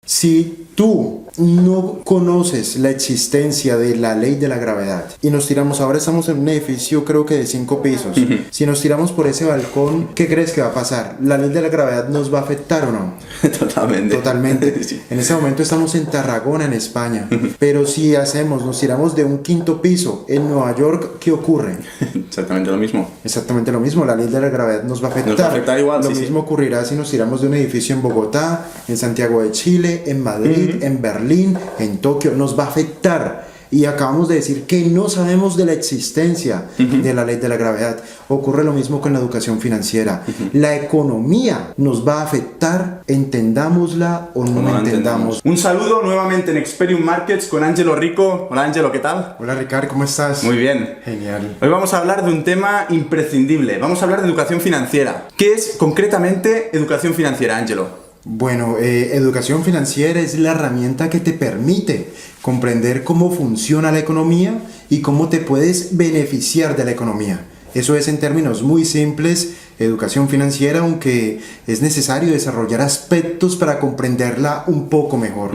Si tú no conoces la existencia de la ley de la gravedad y nos tiramos, ahora estamos en un edificio creo que de 5 pisos, si nos tiramos por ese balcón, ¿qué crees que va a pasar? ¿La ley de la gravedad nos va a afectar o no? Totalmente. Sí. En este momento estamos en Tarragona, en España, pero si nos tiramos de un 5.º piso en Nueva York, ¿qué ocurre? Exactamente lo mismo, la ley de la gravedad nos va a afectar. Nos va a afectar igual, Lo sí, mismo ocurrirá si nos tiramos de un edificio en Bogotá, en Santiago de Chile, en Madrid, en Berlín, en Tokio, nos va a afectar. Y acabamos de decir que no sabemos de la existencia de la ley de la gravedad. Ocurre lo mismo con la educación financiera. La economía nos va a afectar, entendámosla o no la entendamos. Un saludo nuevamente en Experium Markets con Ángelo Rico. Hola Ángelo, ¿qué tal? Hola Ricardo, ¿cómo estás? Muy bien. Genial. Hoy vamos a hablar de un tema imprescindible. Vamos a hablar de educación financiera. ¿Qué es concretamente educación financiera, Ángelo? Bueno, educación financiera es la herramienta que te permite comprender cómo funciona la economía y cómo te puedes beneficiar de la economía. Eso es en términos muy simples, educación financiera, aunque es necesario desarrollar aspectos para comprenderla un poco mejor.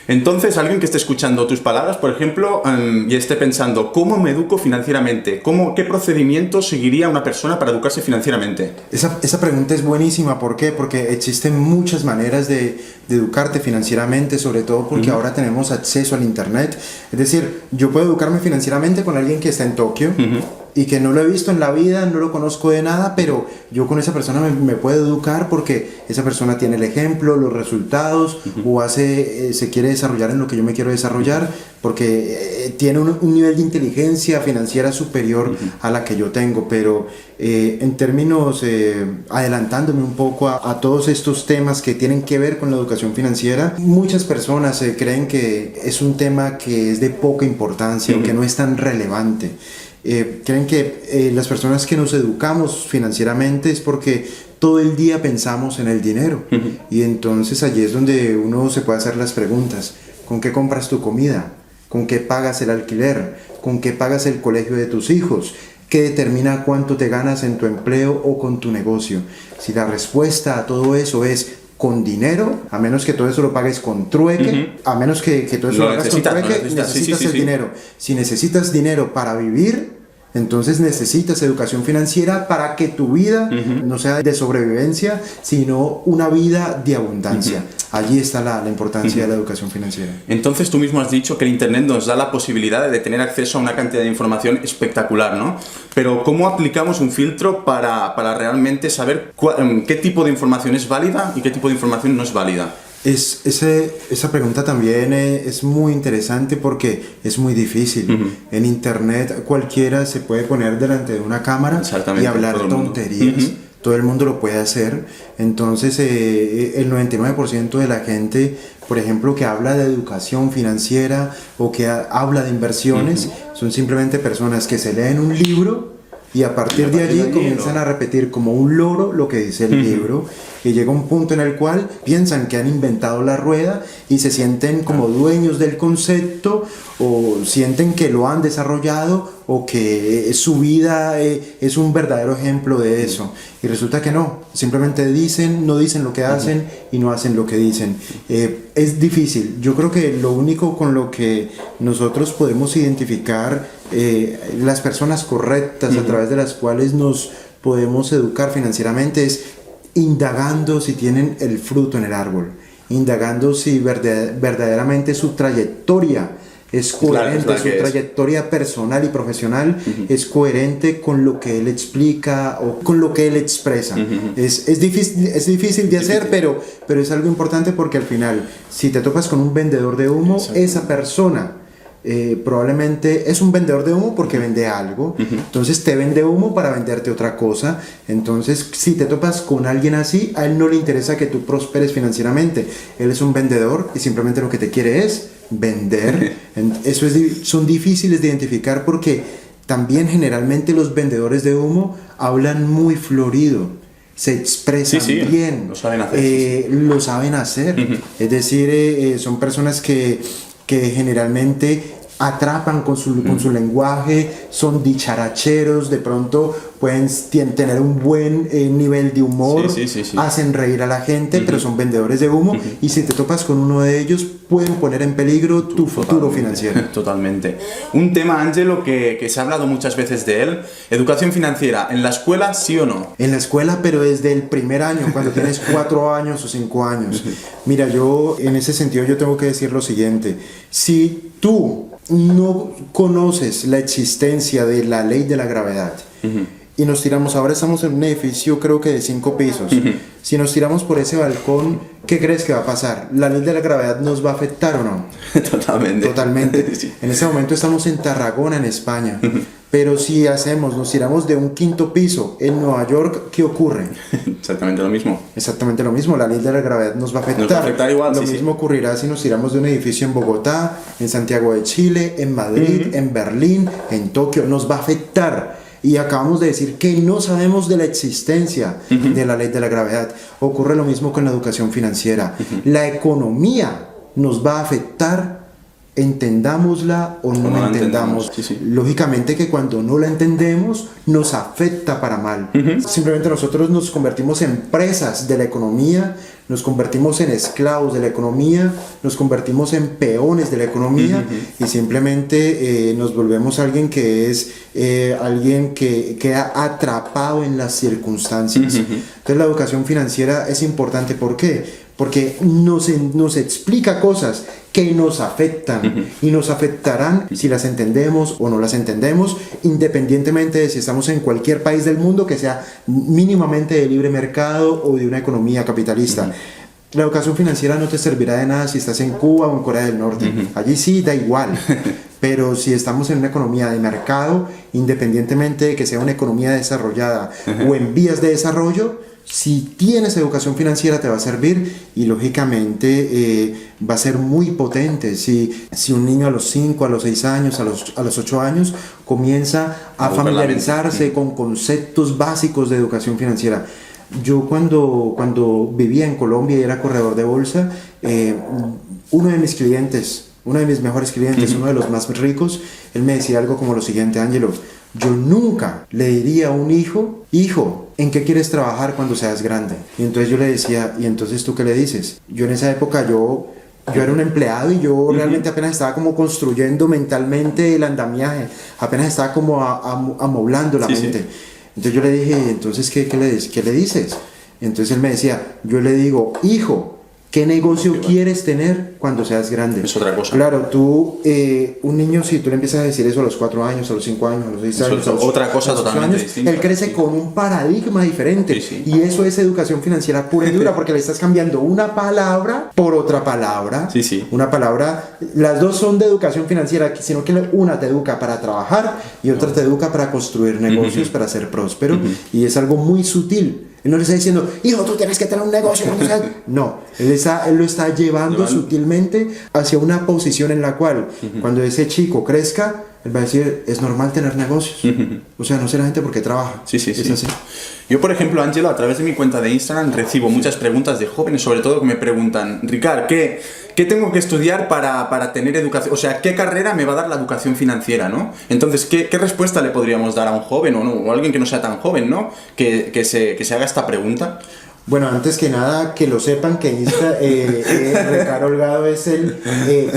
Entonces, alguien que esté escuchando tus palabras, por ejemplo, y esté pensando, ¿cómo me educo financieramente? ¿Qué procedimiento seguiría una persona para educarse financieramente? Esa pregunta es buenísima. ¿Por qué? Porque existen muchas maneras de educarte financieramente, sobre todo porque ahora tenemos acceso al internet. Es decir, yo puedo educarme financieramente con alguien que está en Tokio, y que no lo he visto en la vida, no lo conozco de nada, pero yo con esa persona me puedo educar porque esa persona tiene el ejemplo, los resultados, o se quiere desarrollar en lo que yo me quiero desarrollar, porque tiene un nivel de inteligencia financiera superior a la que yo tengo. Pero en términos, adelantándome un poco a todos estos temas que tienen que ver con la educación financiera, muchas personas creen que es un tema que es de poca importancia o que no es tan relevante. Creen que las personas que nos educamos financieramente es porque todo el día pensamos en el dinero, y entonces allí es donde uno se puede hacer las preguntas: ¿con qué compras tu comida? ¿Con qué pagas el alquiler? ¿Con qué pagas el colegio de tus hijos? ¿Qué determina cuánto te ganas en tu empleo o con tu negocio? Si la respuesta a todo eso es con dinero, a menos que todo eso lo pagues con trueque, a menos que todo eso lo hagas con trueque, necesitas el dinero. Si necesitas dinero para vivir, entonces necesitas educación financiera para que tu vida no sea de sobrevivencia, sino una vida de abundancia. Allí está la importancia de la educación financiera. Entonces tú mismo has dicho que el internet nos da la posibilidad de tener acceso a una cantidad de información espectacular, ¿no? Pero ¿cómo aplicamos un filtro para realmente saber qué tipo de información es válida y qué tipo de información no es válida? Esa pregunta también es muy interesante porque es muy difícil. En internet cualquiera se puede poner delante de una cámara y hablar tonterías. Todo el mundo lo puede hacer. Entonces el 99% de la gente, por ejemplo, que habla de educación financiera o que habla de inversiones, son simplemente personas que se leen un libro y a partir de allí comienzan a repetir como un loro lo que dice el libro, y llega un punto en el cual piensan que han inventado la rueda y se sienten como dueños del concepto, o sienten que lo han desarrollado, o que su vida es un verdadero ejemplo de eso. Y resulta que no, simplemente no dicen lo que hacen y no hacen lo que dicen. Es difícil. Yo creo que lo único con lo que nosotros podemos identificar las personas correctas a través de las cuales nos podemos educar financieramente es indagando si tienen el fruto en el árbol, indagando si verdaderamente su trayectoria es coherente, su trayectoria personal y profesional es coherente con lo que él explica o con lo que él expresa. Es difícil de hacer, pero es algo importante, porque al final, si te topas con un vendedor de humo, esa persona probablemente es un vendedor de humo porque vende algo, entonces te vende humo para venderte otra cosa. Entonces, si te topas con alguien así, a él no le interesa que tú prosperes financieramente. Él es un vendedor y simplemente lo que te quiere es vender. Eso son difíciles de identificar, porque también generalmente los vendedores de humo hablan muy florido, se expresan bien, lo saben hacer. Es decir, son personas que generalmente atrapan con su lenguaje, son dicharacheros, de pronto pueden tener un buen nivel de humor, hacen reír a la gente, pero son vendedores de humo, y si te topas con uno de ellos, pueden poner en peligro tu futuro financiero. Totalmente. Un tema, Ángelo, que se ha hablado muchas veces de él, educación financiera, ¿en la escuela sí o no? En la escuela, pero desde el primer año, cuando tienes 4 años o 5 años. Mira, yo en ese sentido yo tengo que decir lo siguiente: si tú no conoces la existencia de la ley de la gravedad, y nos tiramos, ahora estamos en un edificio creo que de 5 pisos, si nos tiramos por ese balcón, ¿qué crees que va a pasar? ¿La ley de la gravedad nos va a afectar o no? Totalmente. Sí. En ese momento estamos en Tarragona, en España, pero si nos tiramos de un 5º piso en Nueva York, ¿qué ocurre? Exactamente lo mismo, la ley de la gravedad nos va a afectar. Nos va a afectar igual, lo mismo ocurrirá si nos tiramos de un edificio en Bogotá, en Santiago de Chile, en Madrid, en Berlín, en Tokio, nos va a afectar. Y acabamos de decir que no sabemos de la existencia de la ley de la gravedad. Ocurre lo mismo con la educación financiera. La economía nos va a afectar, entendámosla o no la entendamos. Lógicamente que cuando no la entendemos nos afecta para mal. Simplemente nosotros nos convertimos en presas de la economía, nos convertimos en esclavos de la economía, nos convertimos en peones de la economía, y simplemente nos volvemos alguien que es alguien que queda atrapado en las circunstancias. Entonces la educación financiera es importante. ¿Por qué? Porque nos explica cosas que nos afectan y nos afectarán si las entendemos o no las entendemos, independientemente de si estamos en cualquier país del mundo que sea mínimamente de libre mercado o de una economía capitalista. La educación financiera no te servirá de nada si estás en Cuba o en Corea del Norte. Allí sí da igual. Pero si estamos en una economía de mercado, independientemente de que sea una economía desarrollada o en vías de desarrollo, si tienes educación financiera te va a servir, y lógicamente va a ser muy potente. Si un niño a los 5, a los 6 años, a los 8 años comienza a familiarizarse con conceptos básicos de educación financiera. Yo cuando vivía en Colombia y era corredor de bolsa, uno de mis mejores clientes, uno de los más ricos, él me decía algo como lo siguiente: Ángelo, yo nunca le diría a un hijo, ¿en qué quieres trabajar cuando seas grande? Y entonces yo le decía, ¿y entonces tú qué le dices? Yo en esa época, yo era un empleado y yo realmente apenas estaba como construyendo mentalmente el andamiaje, apenas estaba como amoblando la mente. Entonces yo le dije, ¿entonces qué le dices? Entonces él me decía, yo le digo, hijo, ¿qué negocio quieres tener cuando seas grande? Es otra cosa. Claro, un niño, si tú le empiezas a decir eso a los 4 años, a los 5 años, a los 6 años, otra cosa totalmente distinta. Él crece con un paradigma diferente. Y eso es educación financiera pura y dura, porque le estás cambiando una palabra por otra palabra. Una palabra, las dos son de educación financiera, sino que una te educa para trabajar y otra te educa para construir negocios, para ser próspero. Y es algo muy sutil. Él no le está diciendo, hijo, tú tienes que tener un negocio. No, él lo está llevando sutilmente hacia una posición en la cual, cuando ese chico crezca, él va a decir, es normal tener negocios. O sea, no sé la gente por qué trabaja. Es así. Yo, por ejemplo, Ángelo, a través de mi cuenta de Instagram recibo muchas preguntas de jóvenes, sobre todo, que me preguntan, Ricard, ¿qué tengo que estudiar para tener educación? O sea, ¿qué carrera me va a dar la educación financiera, no? Entonces, ¿qué respuesta le podríamos dar a un joven o a alguien que no sea tan joven, no? Que se haga esta pregunta. Bueno, antes que nada, que lo sepan que Ricard Holgado es el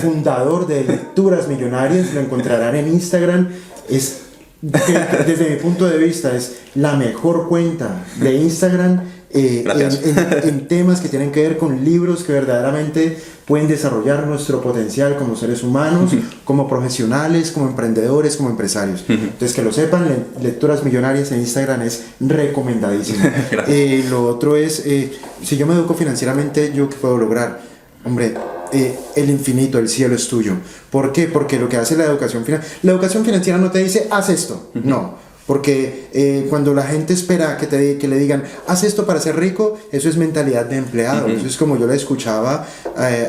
fundador de Lecturas Millonarias. Lo encontrarán en Instagram. Desde mi punto de vista, es la mejor cuenta de Instagram en temas que tienen que ver con libros que verdaderamente pueden desarrollar nuestro potencial como seres humanos, como profesionales, como emprendedores, como empresarios. Entonces, que lo sepan, Lecturas Millonarias en Instagram es recomendadísimo. Lo otro es, si yo me educo financieramente, ¿yo qué puedo lograr? Hombre, el infinito, el cielo es tuyo. ¿Por qué? Porque lo que hace la educación financiera no te dice, haz esto. No. Porque cuando la gente espera que le digan, haz esto para ser rico, eso es mentalidad de empleado. Eso es como yo le escuchaba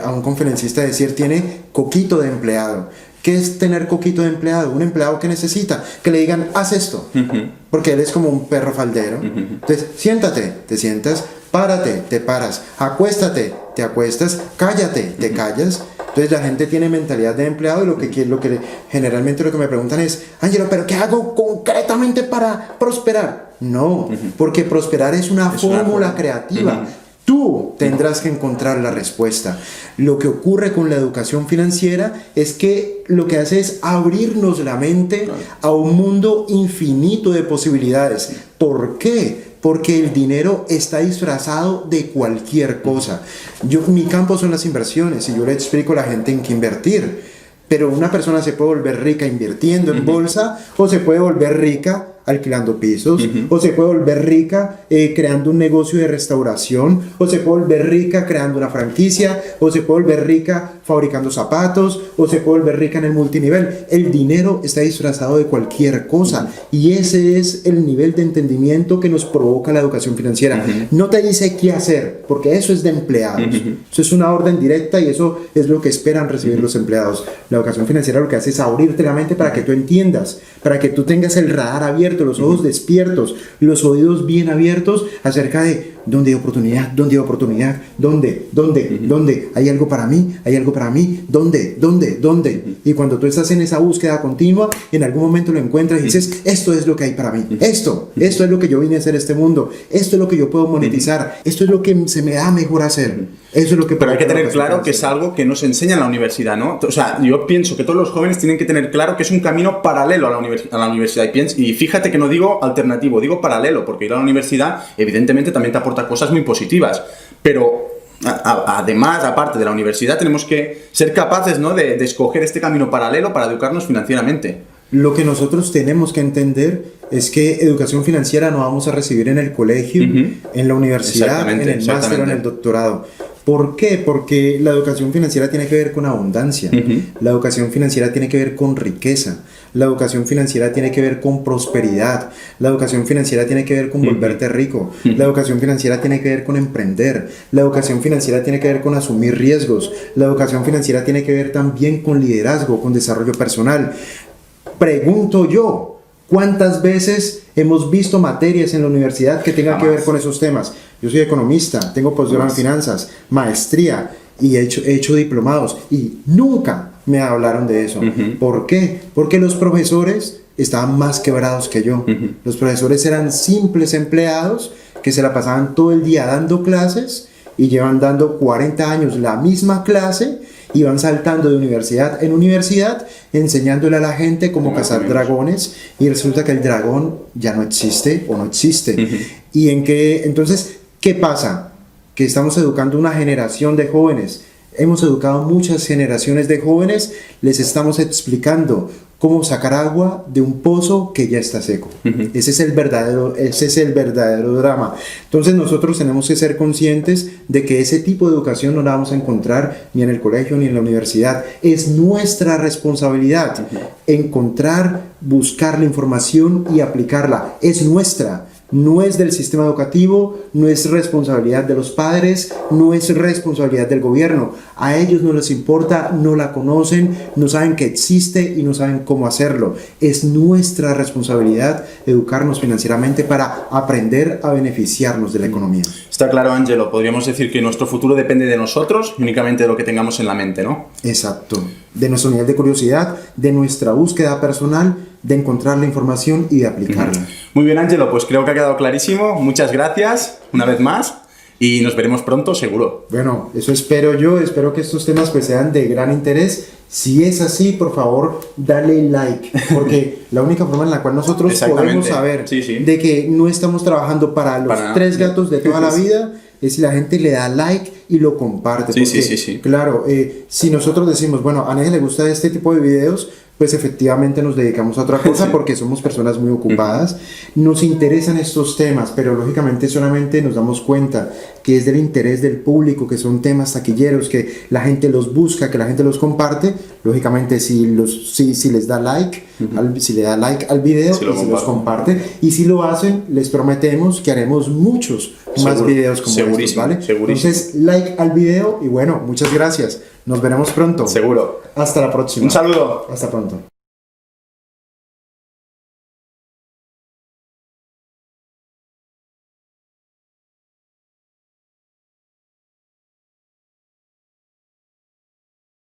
a un conferencista decir, tiene coquito de empleado. ¿Qué es tener coquito de empleado? Un empleado que necesita que le digan, haz esto. Porque él es como un perro faldero. Entonces, siéntate, te sientas, párate, te paras, acuéstate, te acuestas, cállate, te callas. Entonces la gente tiene mentalidad de empleado y generalmente lo que me preguntan es, Ángelo, ¿pero qué hago concretamente para prosperar? No, porque prosperar es una fórmula creativa. Tú tendrás que encontrar la respuesta. Lo que ocurre con la educación financiera es que lo que hace es abrirnos la mente a un mundo infinito de posibilidades. ¿Por qué? Porque el dinero está disfrazado de cualquier cosa. Mi campo son las inversiones y yo le explico a la gente en qué invertir. Pero una persona se puede volver rica invirtiendo en bolsa o se puede volver rica alquilando pisos, o se puede volver rica creando un negocio de restauración, o se puede volver rica creando una franquicia, o se puede volver rica fabricando zapatos, o se puede volver rica en el multinivel. El dinero está disfrazado de cualquier cosa y ese es el nivel de entendimiento que nos provoca la educación financiera. No te dice qué hacer, porque eso es de empleados. Eso es una orden directa y eso es lo que esperan recibir los empleados. La educación financiera lo que hace es abrirte la mente para que tú entiendas, para que tú tengas el radar abierto, los ojos despiertos, los oídos bien abiertos acerca de dónde hay oportunidad, dónde hay algo para mí, dónde. Y cuando tú estás en esa búsqueda continua, en algún momento lo encuentras y dices, esto es lo que hay para mí, esto es lo que yo vine a hacer este mundo, esto es lo que yo puedo monetizar, esto es lo que se me da mejor hacer. Eso es lo que... Pero hay que tener claro que es algo que no se enseña en la universidad, ¿no? O sea, yo pienso que todos los jóvenes tienen que tener claro que es un camino paralelo a la universidad. Y fíjate que no digo alternativo, digo paralelo, porque ir a la universidad evidentemente también te aporta cosas muy positivas, pero además, aparte de la universidad, tenemos que ser capaces, ¿no?, de escoger este camino paralelo para educarnos financieramente. Lo que nosotros tenemos que entender es que educación financiera no vamos a recibir en el colegio, en la universidad, en el máster o en el doctorado. ¿Por qué? Porque la educación financiera tiene que ver con abundancia, la educación financiera tiene que ver con riqueza, la educación financiera tiene que ver con prosperidad, la educación financiera tiene que ver con volverte rico, la educación financiera tiene que ver con emprender, la educación financiera tiene que ver con asumir riesgos, la educación financiera tiene que ver también con liderazgo, con desarrollo personal. Pregunto yo, ¿cuántas veces hemos visto materias en la universidad que tengan que ver con esos temas? Yo soy economista, tengo posgrado en finanzas, maestría y he hecho diplomados y nunca me hablaron de eso. ¿Por qué? Porque los profesores estaban más quebrados que yo. Los profesores eran simples empleados que se la pasaban todo el día dando clases y llevan dando 40 años la misma clase y van saltando de universidad en universidad enseñándole a la gente cómo cazar dragones y resulta que el dragón ya no existe o no existe. ¿Y entonces qué pasa? Que estamos educando una generación de jóvenes. Hemos educado muchas generaciones de jóvenes, les estamos explicando cómo sacar agua de un pozo que ya está seco. Ese es el verdadero drama. Entonces nosotros tenemos que ser conscientes de que ese tipo de educación no la vamos a encontrar ni en el colegio ni en la universidad. Es nuestra responsabilidad encontrar, buscar la información y aplicarla. Es nuestra. No es del sistema educativo, no es responsabilidad de los padres, no es responsabilidad del gobierno. A ellos no les importa, no la conocen, no saben que existe y no saben cómo hacerlo. Es nuestra responsabilidad educarnos financieramente para aprender a beneficiarnos de la economía. Está claro, Ángelo. Podríamos decir que nuestro futuro depende de nosotros y únicamente de lo que tengamos en la mente, ¿no? Exacto. De nuestro nivel de curiosidad, de nuestra búsqueda personal, de encontrar la información y de aplicarla. Muy bien, Ángelo, pues creo que ha quedado clarísimo. Muchas gracias una vez más y nos veremos pronto, seguro. Bueno, eso espero yo. Espero que estos temas pues sean de gran interés. Si es así, por favor, dale like, porque la única forma en la cual nosotros podemos saber de que no estamos trabajando para los tres gatos de toda la vida es si la gente le da like y lo comparte. Claro, si nosotros decimos, bueno, a nadie le gusta este tipo de videos, pues efectivamente nos dedicamos a otra cosa porque somos personas muy ocupadas. Nos interesan estos temas, pero lógicamente solamente nos damos cuenta que es del interés del público, que son temas taquilleros, que la gente los busca, que la gente los comparte. Lógicamente si les da like, si le da like al video y si los comparte, y si lo hacen, les prometemos que haremos muchos más videos como estos, ¿vale? Entonces, like al video y bueno, muchas gracias. Nos veremos pronto. Seguro. Hasta la próxima. Un saludo. Hasta pronto.